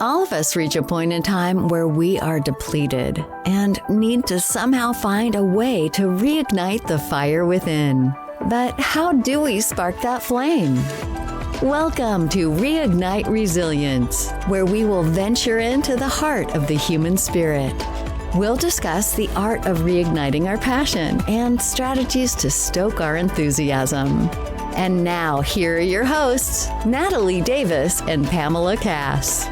All of us reach a point in time where we are depleted and need to somehow find a way to reignite the fire within. But how do we spark that flame? Welcome to Reignite Resilience, where we will venture into the heart of the human spirit. We'll discuss the art of reigniting our passion and strategies to stoke our enthusiasm. And now, here are your hosts, Natalie Davis and Pamela Cass.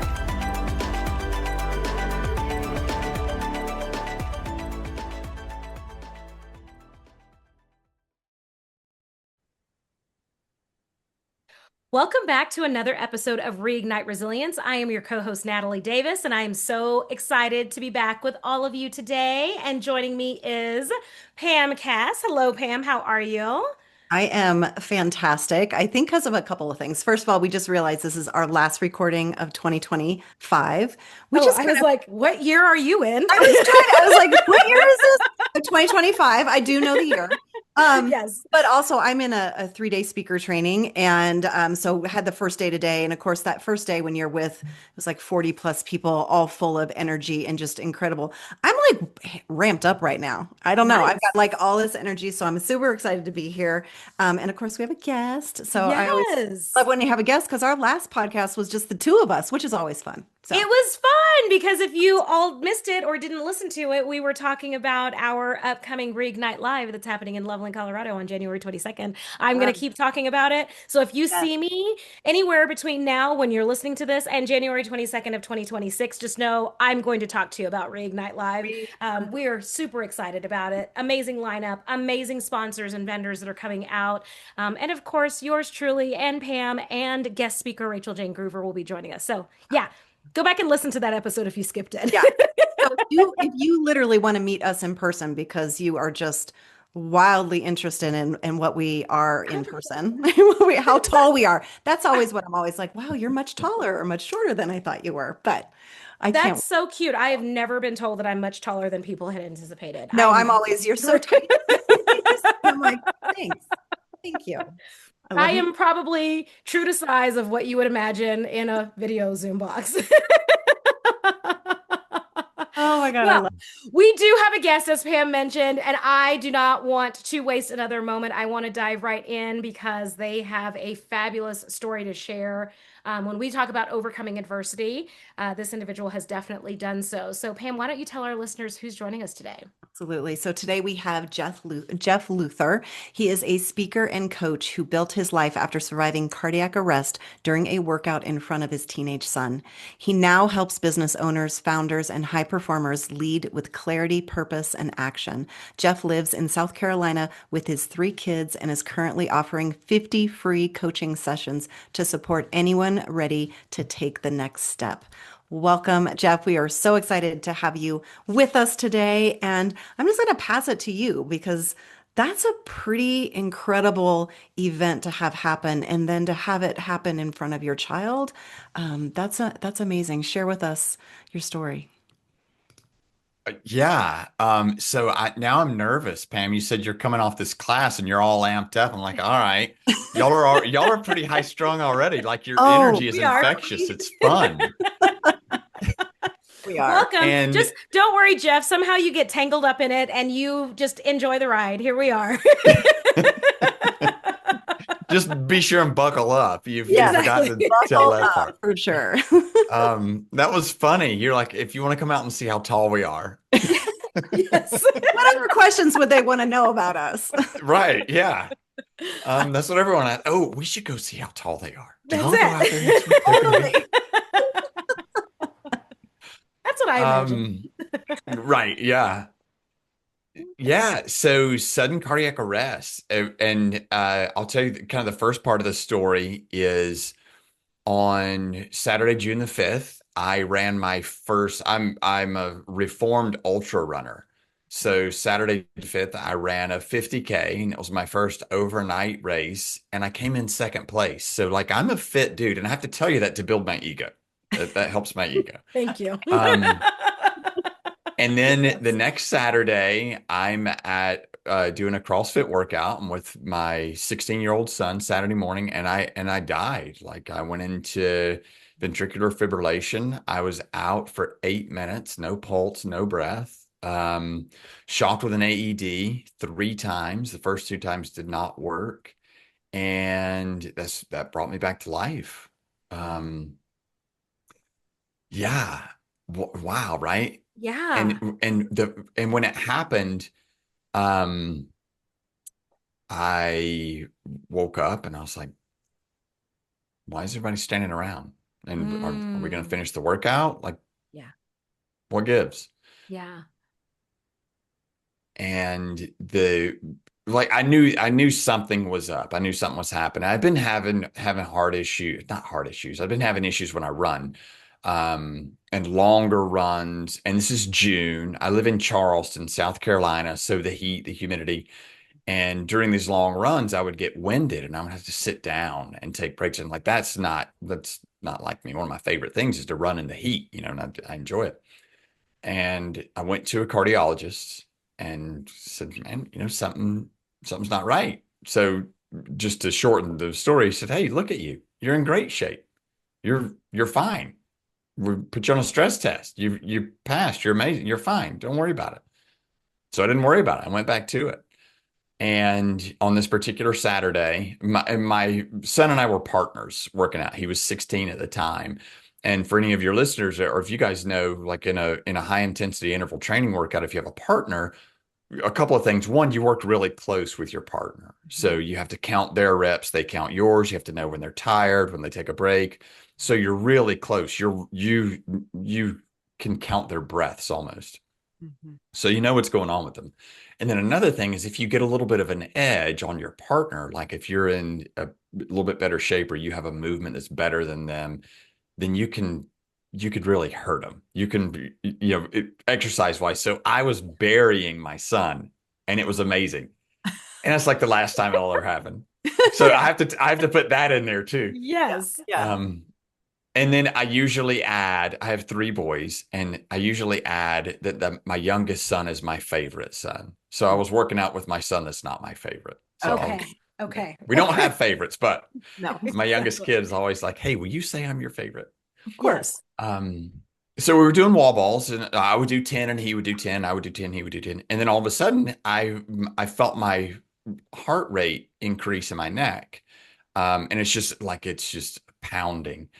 Welcome back to another episode of Reignite Resilience. I am your co-host, Natalie Davis, and I am so excited to be back with all of you today. And joining me is Pam Cass. Hello, Pam. How are you? I am fantastic. I think because of a couple of things. First of all, we just realized this is our last recording of 2025, which is I was like, what year are you in? I was like, what year is this? 2025. I do know the year. Yes. But also I'm in a 3-day speaker training. And so had the first day today. And of course, that first day when you're with, it was like 40 plus people, all full of energy and just incredible. I'm like ramped up right now. I don't know. Nice. I've got like all this energy. So I'm super excited to be here. And of course, we have a guest. So I always love when you have a guest because our last podcast was just the two of us, which is always fun. So. It was fun because if you all missed it or didn't listen to it, we were talking about our upcoming Reignite Live that's happening in Loveland, Colorado on January 22nd. I'm going to keep talking about it. So if you see me anywhere between now when you're listening to this and January 22nd of 2026, just know I'm going to talk to you about Reignite Live. We are super excited about it. Amazing lineup, amazing sponsors and vendors that are coming out. And of course, yours truly and Pam and guest speaker Rachel Jane Groover will be joining us. So yeah. Go back and listen to that episode if you skipped it. Yeah. So if you literally want to meet us in person because you are just wildly interested in what we are in person, how tall we are. That's always what I'm always like, wow, you're much taller or much shorter than I thought you were. But That's so cute. I have never been told that I'm much taller than people had anticipated. No, I'm always, you're so tiny. I'm like, thanks. Thank you. I am probably true to size of what you would imagine in a video Zoom box. Oh my God. Well, we do have a guest, as Pam mentioned, and I do not want to waste another moment. I want to dive right in because they have a fabulous story to share. When we talk about overcoming adversity, this individual has definitely done so. So Pam, why don't you tell our listeners who's joining us today? Absolutely. So today we have Jeff Luther. He is a speaker and coach who built his life after surviving cardiac arrest during a workout in front of his teenage son. He now helps business owners, founders, and high performers lead with clarity, purpose, and action. Jeff lives in South Carolina with his 3 kids and is currently offering 50 free coaching sessions to support anyone ready to take the next step. Welcome, Jeff. We are so excited to have you with us today. And I'm just going to pass it to you because that's a pretty incredible event to have happen. And then to have it happen in front of your child, that's amazing. Share with us your story. Yeah. Now I'm nervous, Pam. You said you're coming off this class and you're all amped up. I'm like, all right, y'all are pretty high strung already. Like your energy is infectious. It's fun. We are. Welcome. And just don't worry, Jeff. Somehow you get tangled up in it and you just enjoy the ride. Here we are. Just be sure and buckle up. You've forgotten to tell that part. For sure. That was funny. You're like, if you want to come out and see how tall we are. Yes. What other questions would they want to know about us? Right. Yeah. That's what everyone had. Oh, we should go see how tall they are. That's it. Totally. That's what I imagine. Right. Yeah. Yeah. So sudden cardiac arrest. And I'll tell you kind of the first part of the story is on Saturday, June the 5th, I ran my first, I'm a reformed ultrarunner. So Saturday the 5th, I ran a 50K and it was my first overnight race and I came in second place. So like I'm a fit dude and I have to tell you that to build my ego. That helps my ego. Thank you. And then the next Saturday, I'm at doing a CrossFit workout. I'm with my 16-year-old son Saturday morning, and I died. Like I went into ventricular fibrillation. I was out for 8 minutes, no pulse, no breath. Shocked with an AED 3 times. The first 2 times did not work, and that brought me back to life. Um, yeah, wow, right? Yeah. And when it happened, um, I woke up and I was like, why is everybody standing around? And are we going to finish the workout? Like, Yeah. what gives? Yeah. And I knew something was up. I knew something was happening. I've been having heart issues, not heart issues. I've been having issues when I run, and longer runs. And this is June. I live in Charleston, South Carolina. So the heat, the humidity. And during these long runs, I would get winded and I would have to sit down and take breaks. And like, that's not like me. One of my favorite things is to run in the heat, and I enjoy it. And I went to a cardiologist and said, man, something's not right. So just to shorten the story, he said, hey, look at you. You're in great shape. You're fine. We put you on a stress test. You passed. You're amazing. You're fine. Don't worry about it. So I didn't worry about it. I went back to it. And on this particular Saturday, my son and I were partners working out. He was 16 at the time. And for any of your listeners, or if you guys know, like in a high intensity interval training workout, if you have a partner, a couple of things. One, you work really close with your partner. So you have to count their reps, they count yours. You have to know when they're tired, when they take a break. So you're really close. You can count their breaths almost. So you know what's going on with them. And then another thing is if you get a little bit of an edge on your partner, like if you're in a little bit better shape or you have a movement that's better than them, then you could really hurt them. You can, exercise wise. So I was burying my son and it was amazing. And that's like the last time it'll ever happen. So I have to put that in there too. Yes. Yeah. And then I have 3 boys, and I usually add that my youngest son is my favorite son. So I was working out with my son that's not my favorite. So Okay. we don't have favorites, but No, my youngest kid is always like, hey, will you say I'm your favorite? of course. So we were doing wall balls, and I would do 10 and he would do 10. I would do 10, he would do 10. And then all of a sudden I felt my heart rate increase in my neck. And it's just pounding.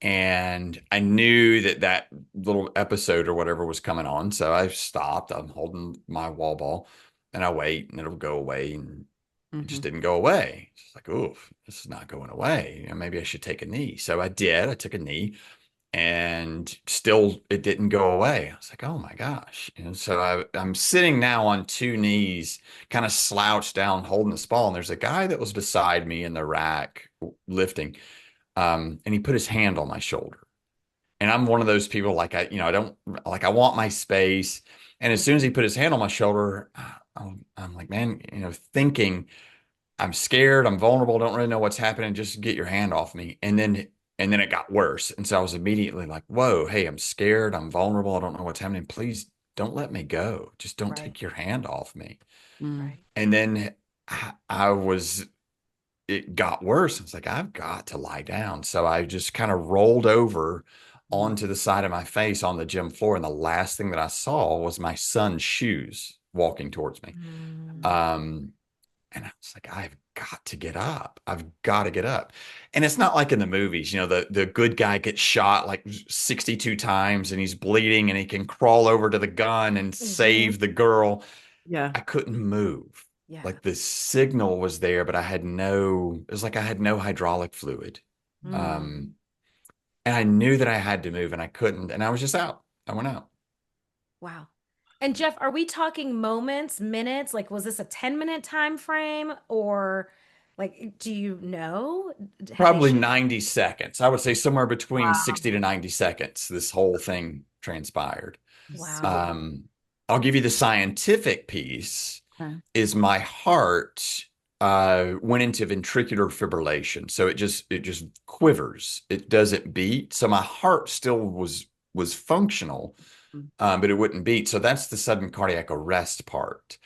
And I knew that little episode or whatever was coming on. So I stopped. I'm holding my wall ball and I wait and it'll go away. And it just didn't go away. It's like, oof, this is not going away. Maybe I should take a knee. So I did. I took a knee and still it didn't go away. I was like, oh my gosh. And so I'm sitting now on 2 knees, kind of slouched down, holding this ball. And there's a guy that was beside me in the rack lifting. And he put his hand on my shoulder. And I'm one of those people like I don't like I want my space. And as soon as he put his hand on my shoulder, I'm like, man, thinking I'm scared, I'm vulnerable, don't really know what's happening. Just get your hand off me. And then it got worse. And so I was immediately like, whoa, hey, I'm scared, I'm vulnerable, I don't know what's happening. Please don't let me go. Just don't take your hand off me. Right. And then it got worse. I was like, I've got to lie down. So I just kind of rolled over onto the side of my face on the gym floor. And the last thing that I saw was my son's shoes walking towards me. And I was like, I've got to get up. I've got to get up. And it's not like in the movies, the good guy gets shot like 62 times and he's bleeding and he can crawl over to the gun and save the girl. Yeah. I couldn't move. Yeah. Like the signal was there, but it was like I had no hydraulic fluid. And I knew that I had to move and I couldn't. And I was just out. I went out. Wow. And Jeff, are we talking moments, minutes? Like, was this a 10-minute time frame or like, do you know? Probably 90 seconds. I would say somewhere between 60 to 90 seconds, this whole thing transpired. Wow. I'll give you the scientific piece. Okay. Is my heart went into ventricular fibrillation. So it just quivers. It doesn't beat. So my heart still was functional, but it wouldn't beat. So that's the sudden cardiac arrest part.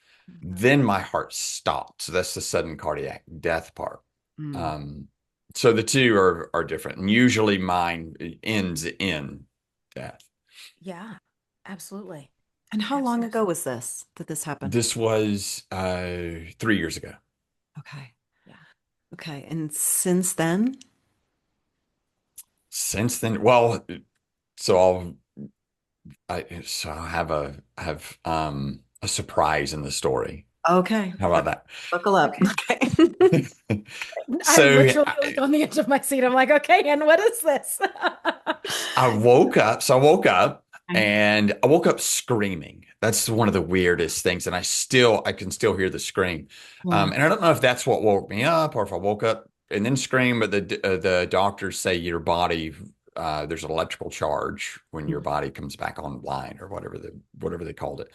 Then my heart stopped. So that's the sudden cardiac death part. Mm. Um, so the two are different. And usually mine ends in death. Yeah, absolutely. And how long ago Absolutely. was this that this happened? This was 3 years ago. Okay. Yeah. Okay. And since then? Since then, well, so I'll have a surprise in the story. Okay. How about Buckle up. Okay. Okay. I'm So literally like on the edge of my seat. I'm like, okay, and what is this? I woke up. So I woke up Okay. and I woke up screaming. That's one of the weirdest things. And I can still hear the scream. Yeah. And I don't know if that's what woke me up or if I woke up and then screamed, but the doctors say your body, there's an electrical charge when your body comes back online or whatever they called it.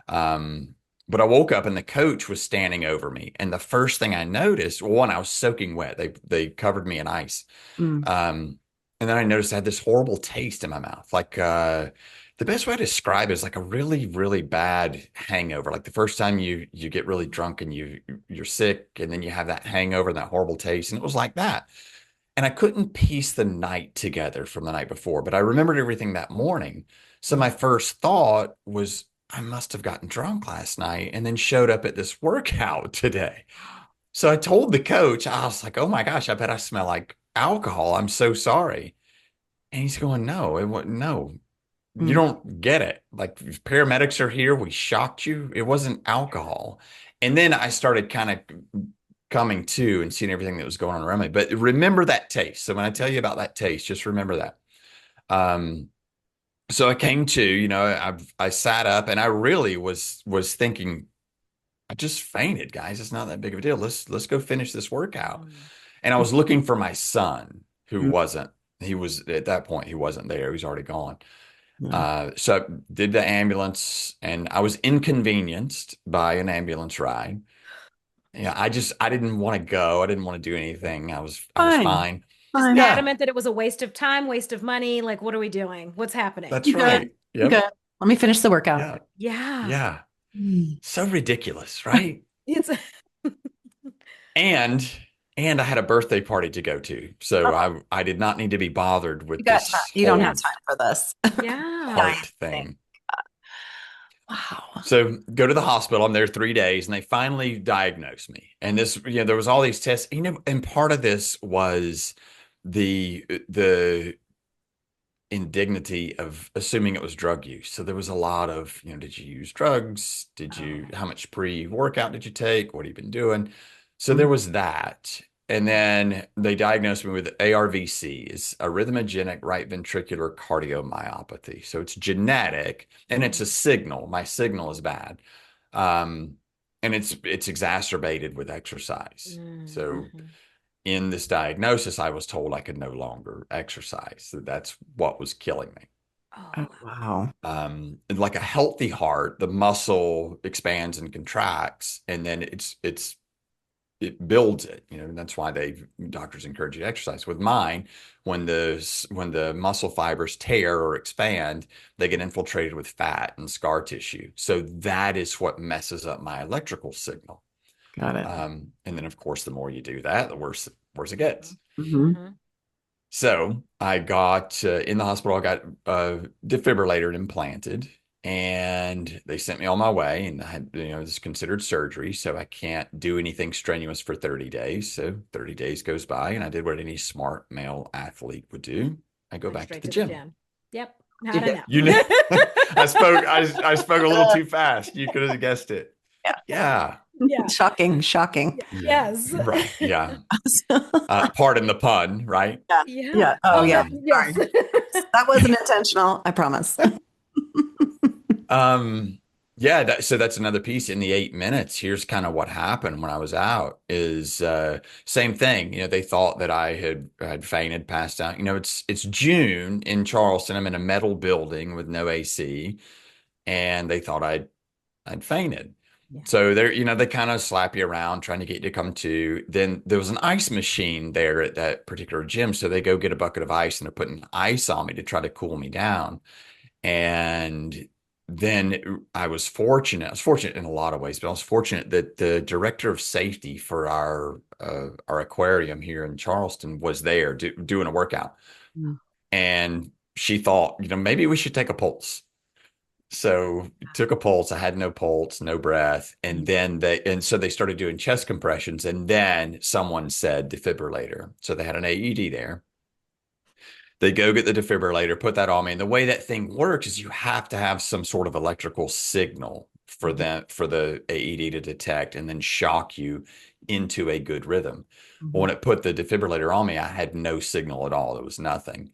Um, but I woke up and the coach was standing over me. And the first thing I noticed, well, one, I was soaking wet. They covered me in ice. Mm. And then I noticed I had this horrible taste in my mouth. Like the best way to describe it is like a really, really bad hangover. Like the first time you get really drunk and you're sick, and then you have that hangover and that horrible taste. And it was like that. And I couldn't piece the night together from the night before, but I remembered everything that morning. So my first thought was, I must have gotten drunk last night and then showed up at this workout today. So I told the coach, I was like, oh my gosh, I bet I smell like alcohol. I'm so sorry. And he's going, no, no, you Mm. don't get it. Like paramedics are here. We shocked you. It wasn't alcohol. And then I started kind of coming to and seeing everything that was going on around me. But remember that taste. So when I tell you about that taste, just remember that. Um, so I came to, I sat up and I really was thinking, I just fainted, guys. It's not that big of a deal. Let's go finish this workout. And I was looking for my son, who Mm. wasn't. He was at that point. He wasn't there. He was already gone. Yeah. So I did the ambulance, and I was inconvenienced by an ambulance ride. Yeah, I didn't want to go. I didn't want to do anything. I was Fine. fine. Just Fine. Yeah, adamant that it was a waste of time, waste of money. Like, what are we doing? What's happening? that's Good. right. Yep. Good. Let me finish the workout. Yeah. Yeah. Yeah. Mm. So ridiculous, right? It's And and I had a birthday party to go to. So I did not need to be bothered You with got time. this You don't have whole time for this. yeah. heart thing. Wow. So go to the hospital. I'm there 3 days, and they finally diagnosed me. And this, there was all these tests. And part of this was the indignity of assuming it was drug use. So there was a lot of, did you use drugs? How much pre-workout did you take? What have you been doing? So there was that. And then they diagnosed me with ARVC, is arrhythmogenic right ventricular cardiomyopathy. So it's genetic and it's a signal. My signal is bad. Um, and it's exacerbated with exercise. So in this diagnosis, I was told I could no longer exercise. So that's what was killing me. Oh, wow. And like a healthy heart, the muscle expands and contracts, and then it builds it, and that's why doctors encourage you to exercise. With mine, when the muscle fibers tear or expand, they get infiltrated with fat and scar tissue. So that is what messes up my electrical signal. Got it. And then of course, the more you do that, the worse it gets. Mm-hmm. So I got in the hospital, I got a defibrillator implanted, and they sent me on my way, and I had, it's considered surgery. So I can't do anything strenuous for 30 days. So 30 days goes by, and I did what any smart male athlete would do. I go Went back to straight the to gym. Yep. How'd I know? You know, I spoke a little too fast. You could have guessed it. Yeah. Yeah. Yeah. Shocking. Yes. Right. Yeah. Pardon the pun, right? Yeah. Yeah. Yeah. Oh, yeah. Yes. Sorry. That wasn't intentional. I promise. Yeah, so that's another piece in the 8 minutes. Here's kind of what happened when I was out is same thing. They thought that I had fainted, passed out. It's June in Charleston. I'm in a metal building with no AC, and they thought I'd fainted. Yeah. So they kind of slap you around trying to get you to come to. Then there was an ice machine there at that particular gym. So they go get a bucket of ice and they're putting ice on me to try to cool me down. And then I was fortunate. I was fortunate in a lot of ways, but I was fortunate that the director of safety for our aquarium here in Charleston was there doing a workout, Mm. and she thought, maybe we should take a pulse. So took a pulse. I had no pulse, no breath, and so they started doing chest compressions, and then someone said defibrillator. So they had an AED there. They go get the defibrillator, put that on me. And the way that thing works is you have to have some sort of electrical signal for the AED to detect and then shock you into a good rhythm. Well, when it put the defibrillator on me, I had no signal at all. There was nothing.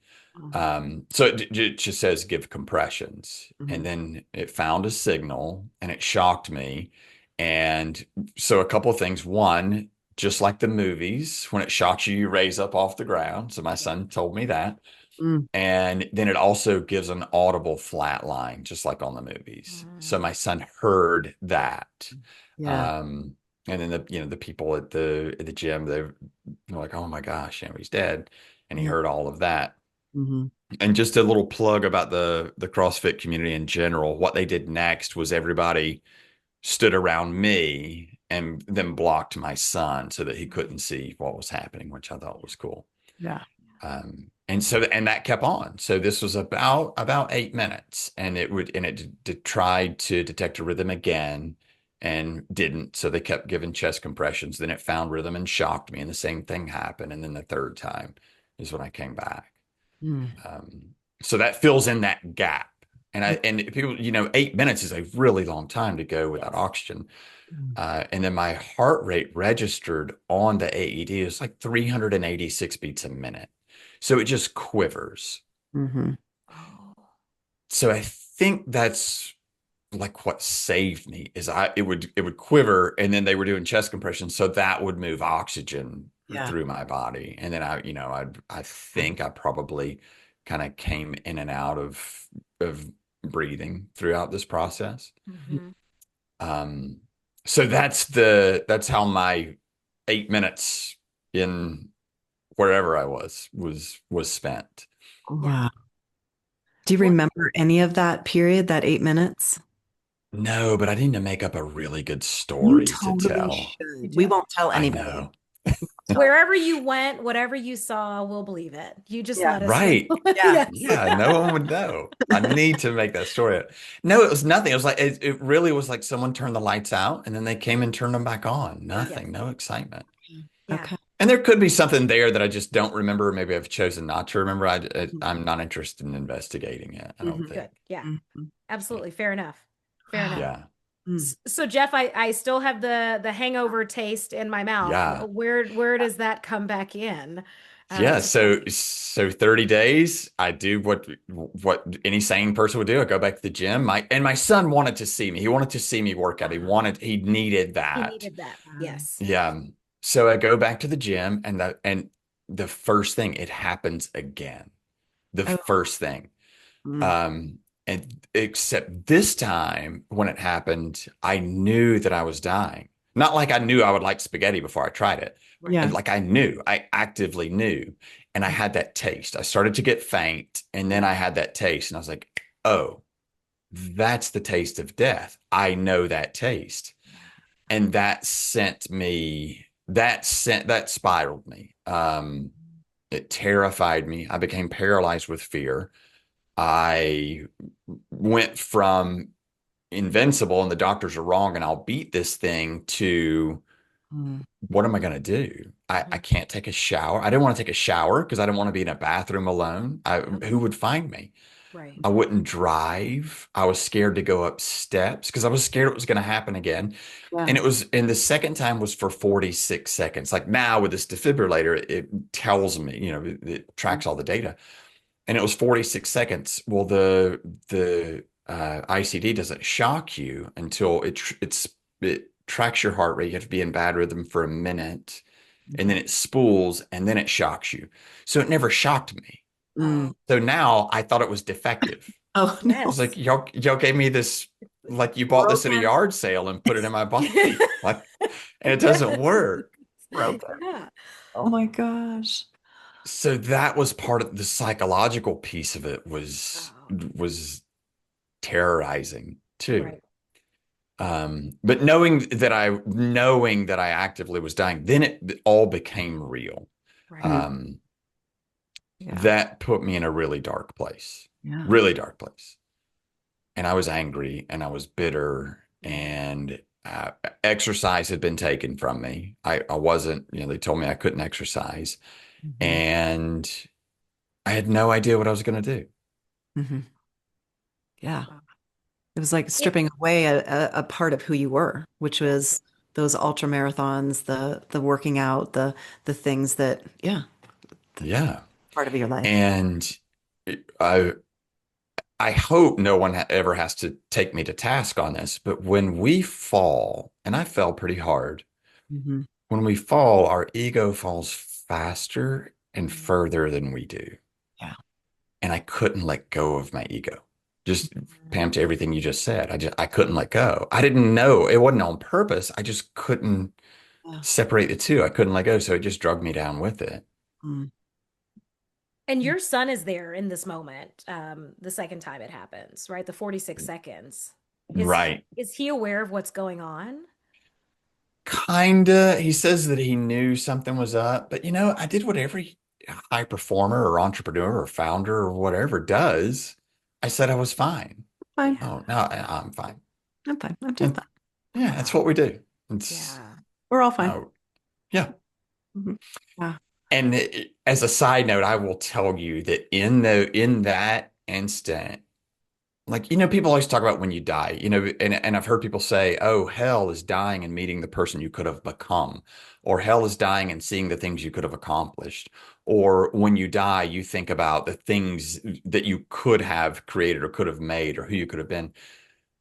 So it just says give compressions. And then it found a signal and it shocked me. And so a couple of things. One, just like the movies, when it shocks you, you raise up off the ground. So my son told me that. Mm. And then it also gives an audible flat line, just like on the movies. So my son heard that. Yeah. And then the people at the gym, they're like, oh my gosh, he's dead. And he heard all of that. Mm-hmm. And just a little plug about the CrossFit community in general. What they did next was everybody stood around me and then blocked my son so that he couldn't see what was happening, which I thought was cool. Yeah. And that kept on. So this was about 8 minutes, and it tried to detect a rhythm again and didn't. So they kept giving chest compressions. Then it found rhythm and shocked me, and the same thing happened. And then the third time is when I came back. So that fills in that gap. And people, 8 minutes is a really long time to go without oxygen. And then my heart rate registered on the AED is like 386 beats a minute. So it just quivers. So I think that's like what saved me is it would quiver, and then they were doing chest compressions, so that would move oxygen through my body. And then I think I probably kind of came in and out of breathing throughout this process. So that's how my 8 minutes in wherever I was spent. Wow. Do you remember any of that period, that 8 minutes? No, but I need to make up a really good You story to totally tell. should. We won't tell I anybody. know. Wherever you went, whatever you saw, we'll believe it. You just let us Right. know. Yeah. Yes. Yeah, no one would know. I need to make that story up. No, it was nothing. It was like it really was like someone turned the lights out and then they came and turned them back on. Nothing, no excitement. Yeah. Okay. And there could be something there that I just don't remember. Maybe I've chosen not to remember. I'm not interested in investigating it. I don't think. Good. Yeah. Mhm. Absolutely. Fair enough. Fair enough. Yeah. So Jeff, I still have the hangover taste in my mouth. Yeah. Where does that come back in? Yeah, so 30 days, I do what any sane person would do. I go back to the gym. My son wanted to see me. He wanted to see me work out. He needed that. He needed that. Yes. Yeah. So I go back to the gym, and the first thing, it happens again. The first thing. And except this time when it happened, I knew that I was dying. Not like I knew I would like spaghetti before I tried it. Yeah. Like I actively knew, and I had that taste. I started to get faint, and then I had that taste, and I was like, oh, that's the taste of death. I know that taste. And that spiraled me. It terrified me. I became paralyzed with fear. I went from invincible and the doctors are wrong and I'll beat this thing to what am I going to do? I can't take a shower. I didn't want to take a shower because I didn't want to be in a bathroom alone. Who would find me? Right. I wouldn't drive. I was scared to go up steps because I was scared it was going to happen again. Yeah. And the second time was for 46 seconds. Like now with this defibrillator, it tells me, it tracks all the data. And it was 46 seconds. Well, the ICD doesn't shock you until it tracks your heart rate. You have to be in bad rhythm for a minute, and then it spools, and then it shocks you. So it never shocked me. So now I thought it was defective. Oh, Yes. I was like, y'all gave me this, like you bought this at a yard sale and put it in my body, like, and it doesn't work. broken. Yeah. Oh my gosh. So that was part of the psychological piece of it was terrorizing too. Right. But knowing that I actively was dying, then it all became real. Right. Um, Yeah. that put me in a really dark place, Yeah. really dark place. And I was angry and I was bitter, and exercise had been taken from me. I wasn't, they told me I couldn't exercise, Mhm. and I had no idea what I was going to do. Mhm. Yeah. Wow. It was like It, stripping away a part of who you were, which was those ultra marathons, the working out, the things that, yeah, Yeah. part of your life. And I I hope no one ever has to take me to task on this, but when we fall, and I fell pretty hard, Hmm. when we fall, our ego falls faster and Mm. further than we do. Yeah. And I couldn't let go of my ego. Just Pam, Mm. to everything you just said, I couldn't let go. I didn't know it wasn't on purpose. I just couldn't Yeah. separate the two. I couldn't let go, so it just dragged me down with it. Mm. And Yeah. your son is there in this moment, the second time it happens, right? The 46 seconds. Right. Is he aware of what's going on? Kinda. He says that he knew something was up, but I did what every high performer or entrepreneur or founder or whatever does. I said I was fine. Fine. Yeah. Oh, no, I'm fine. I'm fine. I'm just And fine. yeah, that's what we do. It's Yeah. We're all fine. oh, yeah. Mhm. Yeah. And as a side note, I will tell you that in that instant, like, people always talk about when you die, and I've heard people say, oh, hell is dying and meeting the person you could have become, or hell is dying and seeing the things you could have accomplished. Or when you die, you think about the things that you could have created or could have made or who you could have been.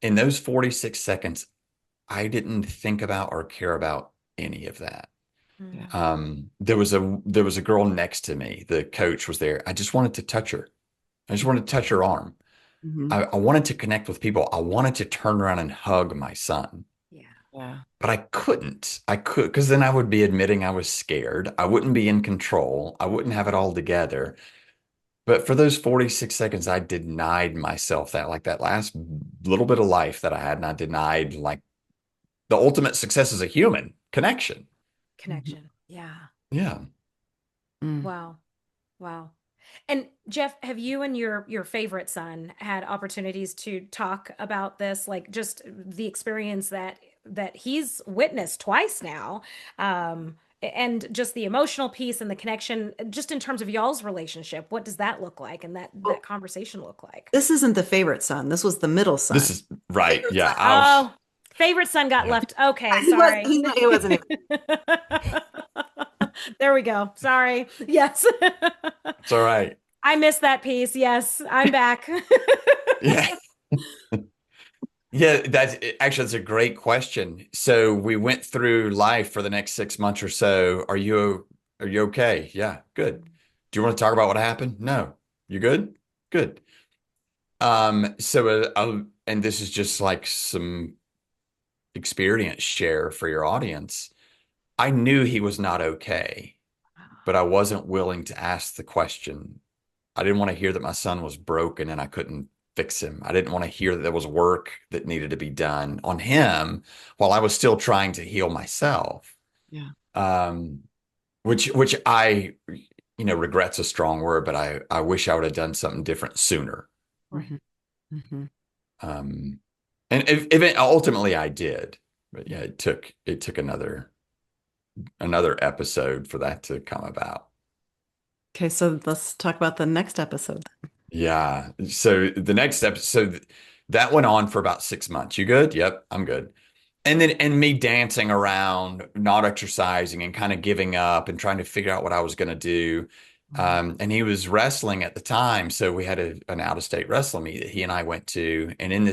In those 46 seconds, I didn't think about or care about any of that. Yeah. Mm. There was a girl next to me. The coach was there. I just wanted to touch her. I just wanted to touch her arm. Hmm. I wanted to connect with people. I wanted to turn around and hug my son, Yeah. Yeah. but I couldn't. I could, because then I would be admitting I was scared. I wouldn't be in control. I wouldn't have it all together. But for those 46 seconds, I denied myself that, like that last little bit of life that I had, and I denied like the ultimate success as a human connection. Hmm. Connection. Yeah. Yeah. Mm. Wow. Wow. And Jeff, have you and your favorite son had opportunities to talk about this, like just the experience that he's witnessed twice now, and just the emotional piece and the connection, just in terms of y'all's relationship? What does that look like, and that Well, conversation look like? this isn't the favorite son. This was the middle This son. is right. Favorite Yeah. son. Oh, favorite son got Yeah. left. Okay, He was. sorry. He wasn't even. There we go. Sorry. Yes. It's all right. I missed that piece. Yes, I'm back. Yeah. Yeah, that's a great question. So we went through life for the next 6 months or so. Are you okay? Yeah, good. Do you want to talk about what happened? No. You good? Good. And this is just like some experience share for your audience. I knew he was not okay, but I wasn't willing to ask the question. I didn't want to hear that my son was broken and I couldn't fix him. I didn't want to hear that there was work that needed to be done on him while I was still trying to heal myself. Yeah. Um, which I, regret's a strong word, but I wish I would have done something different sooner. Right. Hmm. Hmm. Um, and ultimately I did, but yeah, it took another episode for that to come about. Okay, so let's talk about the next episode. Yeah. So the next episode, that went on for about 6 months. You good? Yep, I'm good. And me dancing around, not exercising and kind of giving up and trying to figure out what I was going to do. Mhm. And he was wrestling at the time, so we had an out-of-state wrestling meet that he and I went to. And in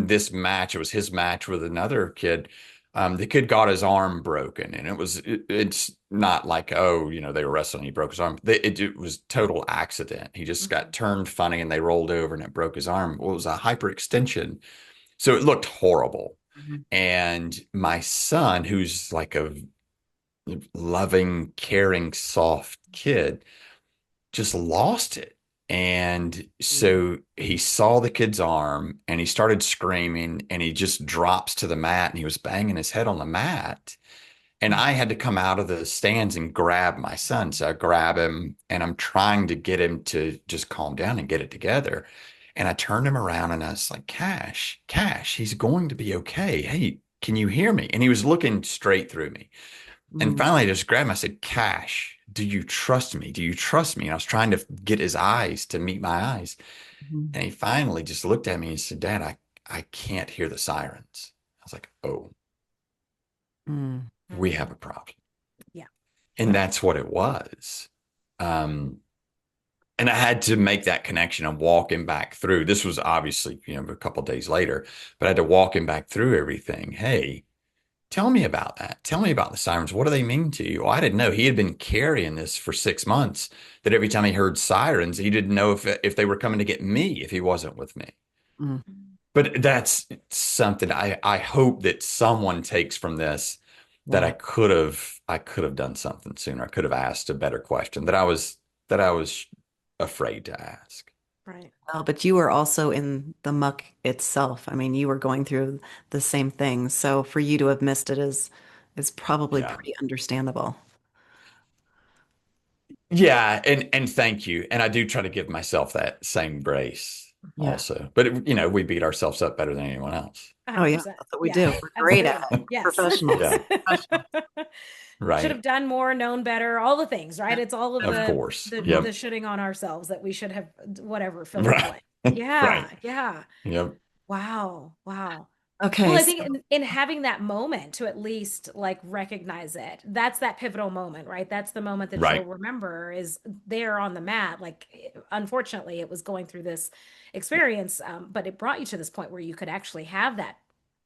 this match, it was his match with another kid. The kid got his arm broken, and it's not like, oh, they were wrestling, he broke his arm. It was total accident. He just got Mhm. turned funny, and they rolled over, and it broke his arm. Well, it was a hyperextension, so it looked horrible. Mhm. And my son, who's like a loving, caring, soft kid, just lost it. And so he saw the kid's arm and he started screaming and he just drops to the mat and he was banging his head on the mat. And I had to come out of the stands and grab my son. So I grab him and I'm trying to get him to just calm down and get it together. And I turned him around and I was like, Cash, he's going to be okay. Hey, can you hear me? And he was looking straight through me. And finally I just grabbed him. I said, Cash, do you trust me? Do you trust me? And I was trying to get his eyes to meet my eyes. And he finally just looked at me and said, Dad, I can't hear the sirens. I was like, oh, we have a problem. Yeah. And that's what it was. And I had to make that connection and walk him back through. This was obviously, a couple of days later, but I had to walk him back through everything. Hey, tell me about that. Tell me about the sirens. What do they mean to you? Well, I didn't know. He had been carrying this for 6 months, that every time he heard sirens, he didn't know if they were coming to get me if he wasn't with me. But that's something I hope that someone takes from this, that I could have done something sooner. I could have asked a better question that I was afraid to ask. Right. Well, but you were also in the muck itself. I mean, you were going through the same thing. So for you to have missed it is probably Yeah. pretty understandable. Yeah, and thank you. And I do try to give myself that same grace Yeah. also. But we beat ourselves up better than anyone else. Oh yeah, 100%. that's what we Yeah, do. We're great at absolutely. it. Yes. Professionals. Yeah. Professionals. Should Right. have done more, known better, all the things, right? It's all of Of the course. the Yep. shitting on ourselves that we should have whatever fill in the Right. blank. Yeah, Right. yeah. Yep. Wow, wow. Okay, Well, I so think in having that moment to at least like recognize it, that's that pivotal moment, right? That's the moment that you'll Right. remember is there on the mat. Like, unfortunately, it was going through this experience, but it brought you to this point where you could actually have that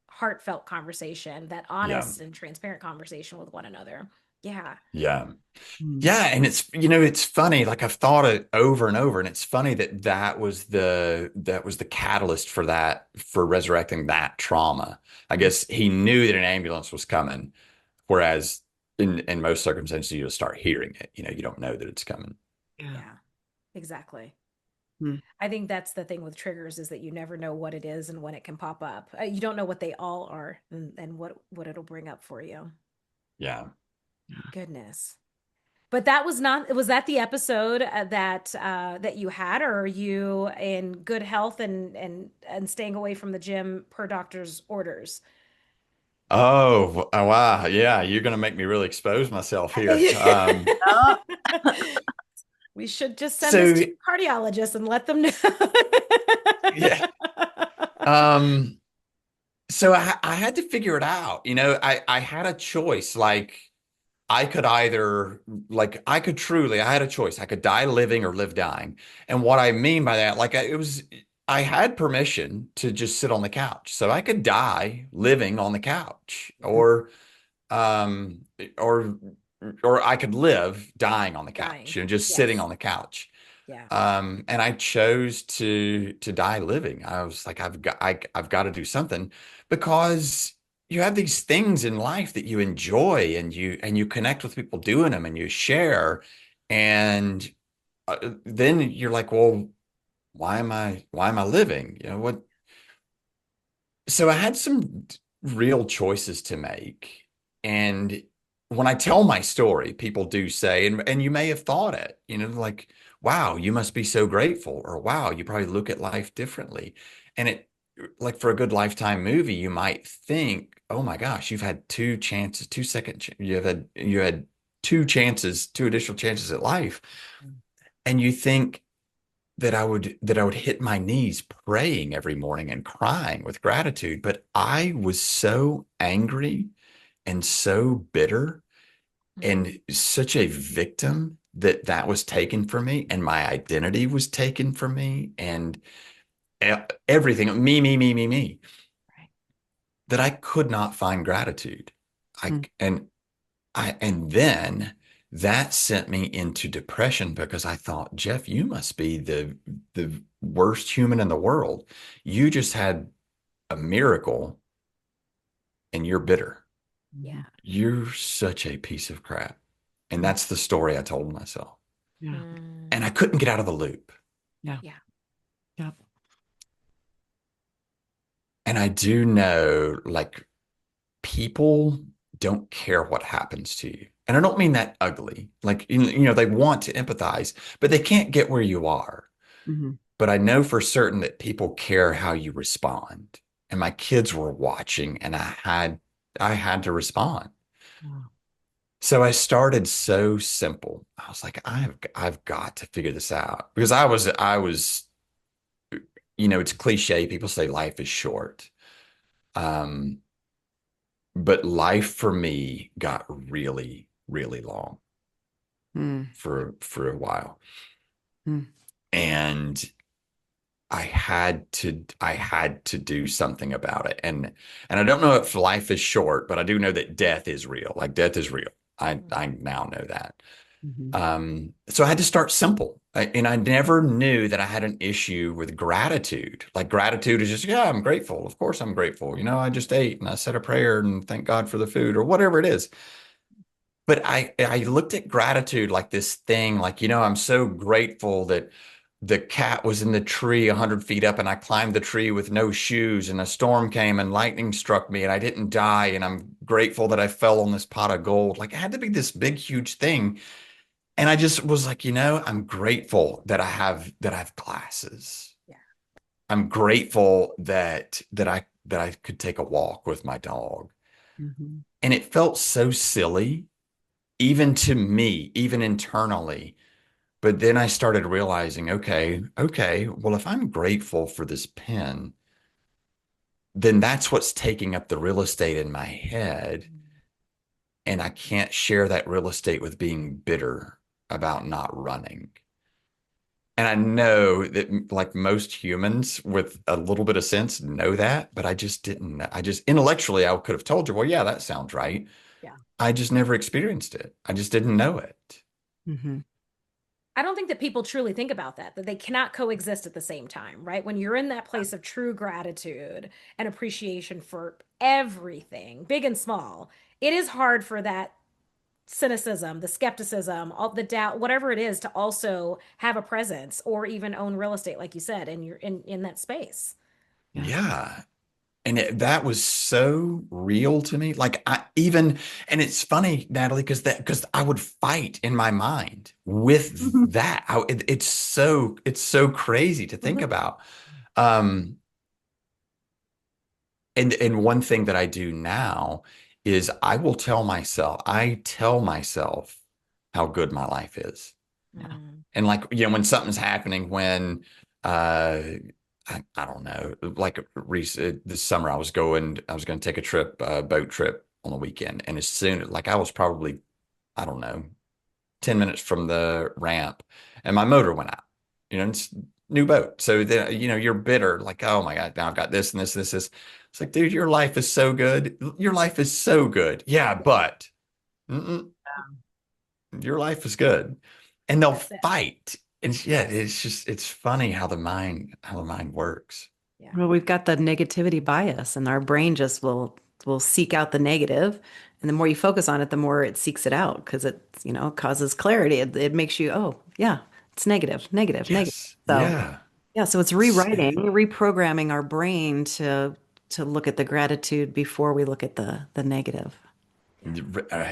heartfelt conversation, that Yeah. honest and transparent conversation with one another. Yeah. Yeah. mm, Yeah, and it's funny, like I've thought it over and over, and it's funny that was the catalyst for resurrecting that trauma. I guess he knew that an ambulance was coming, whereas in most circumstances you'll start hearing it. You don't know that it's coming. yeah. Yeah, exactly. Hmm. I think that's the thing with triggers is that you never know what it is and when it can pop up. You don't know what they all are and what it'll bring up for you. Yeah. Goodness. But that was not, was that the episode that you had, or are you in good health and staying away from the gym per doctor's orders? Oh, wow. Yeah, you're gonna make me really expose myself here. Oh, We should just send this So to a cardiologist and let them know. yeah. Um, so I had to figure it out. I had a choice. Like I could either, like, I had a choice. I could die living or live dying. And what I mean by that, like, I had permission to just sit on the couch. So I could die living on the couch, um, or, or I could live dying on the Dying. couch, just sitting Yes. on the couch. Yeah. And I chose to die living. I was like, I've got to do something, because you have these things in life that you enjoy, and you connect with people doing them, and you share, and then you're like, well, why am I living? What? So I had some real choices to make. And when I tell my story, people do say, and you may have thought it, like, wow, you must be so grateful, or wow, you probably look at life differently. And like for a good Lifetime movie, you might think, oh my gosh, you've had two chances, you had two additional chances at life. And you think that I would hit my knees praying every morning and crying with gratitude. But I was so angry and so bitter and such a victim that was taken from me, and my identity was taken from me, and everything, me, Right. that I could not find gratitude. I Mm. and then that sent me into depression, because I thought, Jeff, you must be the worst human in the world. You just had a miracle and you're bitter. Yeah. You're such a piece of crap. And that's the story I told myself. Yeah. Mm. And I couldn't get out of the loop. Yeah. Yeah. Yep. And I do know, like, people don't care what happens to you. And I don't mean that ugly. Like, they want to empathize, but they can't get where you are. Mm-hmm. But I know for certain that people care how you respond. And my kids were watching, and I had to respond. Wow. So I started so simple. I was like, I've got to figure this out, because I was, it's cliche. People say life is short. Um, but life for me got really, really long Mm. for a while. Mm. And I had to do something about it. And I don't know if life is short, but I do know that death is real. Like, death is real. I now know that. Mm-hmm. So I had to start simple. And I never knew that I had an issue with gratitude. Like, gratitude is just, yeah, I'm grateful. Of course I'm grateful. I just ate and I said a prayer and thank God for the food, or whatever it is. But I looked at gratitude like this thing, like, I'm so grateful that the cat was in the tree 100 feet up, and I climbed the tree with no shoes, and a storm came and lightning struck me and I didn't die. And I'm grateful that I fell on this pot of gold. Like, it had to be this big, huge thing. And I just was like, I'm grateful that I have glasses. Yeah. I'm grateful that I could take a walk with my dog. Mm-hmm. And it felt so silly, even to me, even internally. But then I started realizing, okay, well, if I'm grateful for this pen, then that's what's taking up the real estate in my head. And I can't share that real estate with being bitter about not running. And I know that, like, most humans with a little bit of sense know that, but I just didn't. I just intellectually, I could have told you, well, yeah, that sounds right. Yeah. I just never experienced it. I just didn't know it. Mm-hmm. I don't think that people truly think about that they cannot coexist at the same time, right? When you're in that place of true gratitude and appreciation for everything, big and small, it is hard for that cynicism, the skepticism, all the doubt, whatever it is, to also have a presence or even own real estate, like you said, and you're in that space. Yeah. Yeah. And that was so real to me. Like, and it's funny, Natalie, because I would fight in my mind with that. It's so crazy to think about. Um, and one thing that I do now is I tell myself how good my life is. Yeah. And, like, when something's happening, when I don't know, like, this summer I was going to take a trip, boat trip on the weekend. And as soon, like, I was probably, I don't know, 10 minutes from the ramp, and my motor went out. It's new boat. So then, you're bitter, like, oh my God, now I've got this and this, this. It's like, dude, your life is so good. Your life is so good. Yeah, but your life is good. And they'll fight. And yeah, it's funny how the mind works. Yeah. Well, we've got the negativity bias, and our brain just will seek out the negative. And the more you focus on it, the more it seeks it out, because it, causes clarity. It makes you, oh yeah, it's negative. Yes. So Yeah. So it's rewriting, reprogramming our brain to look at the gratitude before we look at the negative.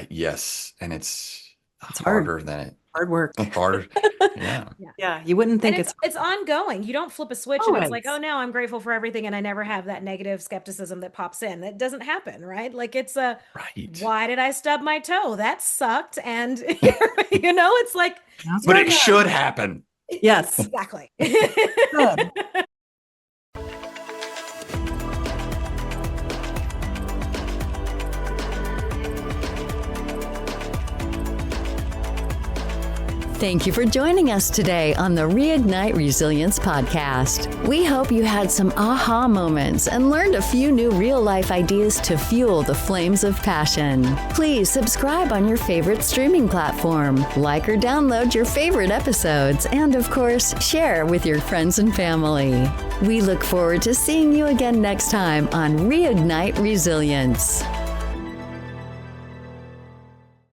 Yes. And it's hard. harder than it. Hard work. Harder. Yeah. Yeah. You wouldn't think And it's ongoing. You don't flip a switch and it's like, Always. oh, now I'm grateful for everything, and I never have that negative skepticism that pops in. That doesn't happen, right? Like, it's Right. why did I stub my toe? That sucked. And it's like, But it should happen. Yes. exactly. Good. Thank you for joining us today on the Reignite Resilience podcast. We hope you had some aha moments and learned a few new real-life ideas to fuel the flames of passion. Please subscribe on your favorite streaming platform, like or download your favorite episodes, and of course, share with your friends and family. We look forward to seeing you again next time on Reignite Resilience.